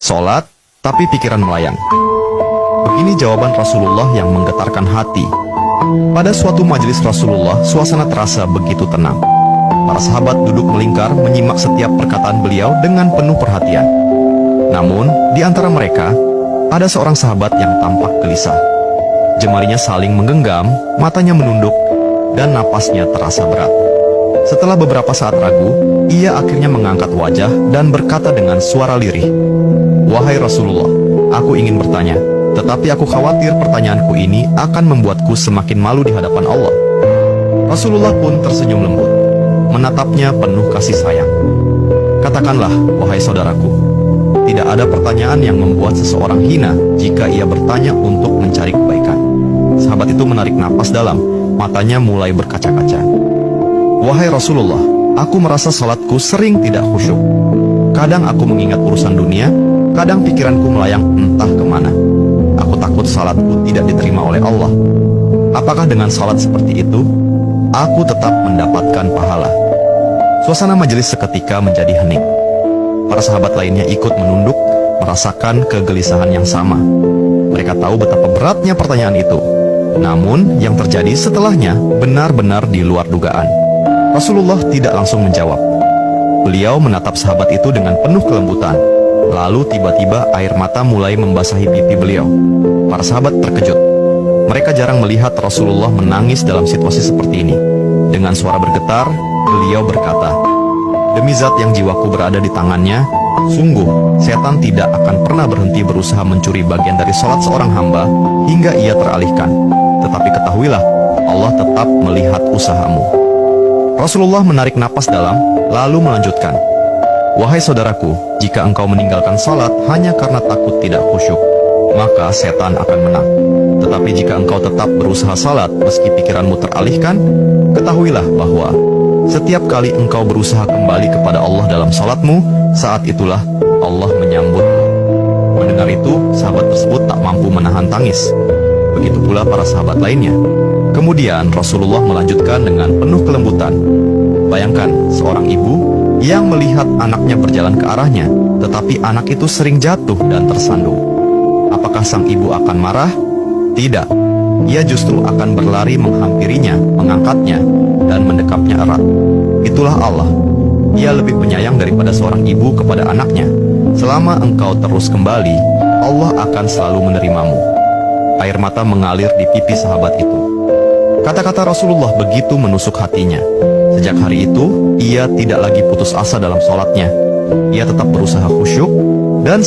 Sholat, tapi pikiran melayang. Begini jawaban Rasulullah yang menggetarkan hati. Pada suatu majelis Rasulullah, suasana terasa begitu tenang. Para sahabat duduk melingkar menyimak setiap perkataan beliau dengan penuh perhatian. Namun, di antara mereka, ada seorang sahabat yang tampak gelisah. Jemarinya saling menggenggam, matanya menunduk, dan napasnya terasa berat. Setelah beberapa saat ragu, ia akhirnya mengangkat wajah dan berkata dengan suara lirih, "Wahai Rasulullah, aku ingin bertanya, tetapi aku khawatir pertanyaanku ini akan membuatku semakin malu di hadapan Allah." Rasulullah pun tersenyum lembut, menatapnya penuh kasih sayang. "Katakanlah, wahai saudaraku, tidak ada pertanyaan yang membuat seseorang hina jika ia bertanya untuk mencari kebaikan." Sahabat itu menarik napas dalam, matanya mulai berkaca-kaca. "Wahai Rasulullah, aku merasa salatku sering tidak khusyuk. Kadang aku mengingat urusan dunia, kadang pikiranku melayang entah kemana. Aku takut salatku tidak diterima oleh Allah. Apakah dengan salat seperti itu, aku tetap mendapatkan pahala?" Suasana majelis seketika menjadi hening. Para sahabat lainnya ikut menunduk, merasakan kegelisahan yang sama. Mereka tahu betapa beratnya pertanyaan itu. Namun, yang terjadi setelahnya benar-benar di luar dugaan. Rasulullah tidak langsung menjawab. Beliau menatap sahabat itu dengan penuh kelembutan. Lalu tiba-tiba air mata mulai membasahi pipi beliau. Para sahabat terkejut. Mereka jarang melihat Rasulullah menangis dalam situasi seperti ini. Dengan suara bergetar, beliau berkata, "Demi zat yang jiwaku berada di tangannya, sungguh setan tidak akan pernah berhenti berusaha mencuri bagian dari sholat seorang hamba hingga ia teralihkan. Tetapi ketahuilah, Allah tetap melihat usahamu." Rasulullah menarik napas dalam, lalu melanjutkan, "Wahai saudaraku, jika engkau meninggalkan salat hanya karena takut tidak khusyuk, maka setan akan menang. Tetapi jika engkau tetap berusaha salat meski pikiranmu teralihkan, ketahuilah bahwa setiap kali engkau berusaha kembali kepada Allah dalam salatmu, saat itulah Allah menyambut." Mendengar itu, sahabat tersebut tak mampu menahan tangis. Begitu pula para sahabat lainnya. Kemudian Rasulullah melanjutkan dengan penuh kelembutan, "Bayangkan seorang ibu yang melihat anaknya berjalan ke arahnya, tetapi anak itu sering jatuh dan tersandung. Apakah sang ibu akan marah? Tidak. Ia justru akan berlari menghampirinya, mengangkatnya, dan mendekapnya erat. Itulah Allah. Ia lebih penyayang daripada seorang ibu kepada anaknya. Selama engkau terus kembali, Allah akan selalu menerimamu." Air mata mengalir di pipi sahabat itu. Kata-kata Rasulullah begitu menusuk hatinya. Sejak hari itu, ia tidak lagi putus asa dalam sholatnya. Ia tetap berusaha khusyuk dan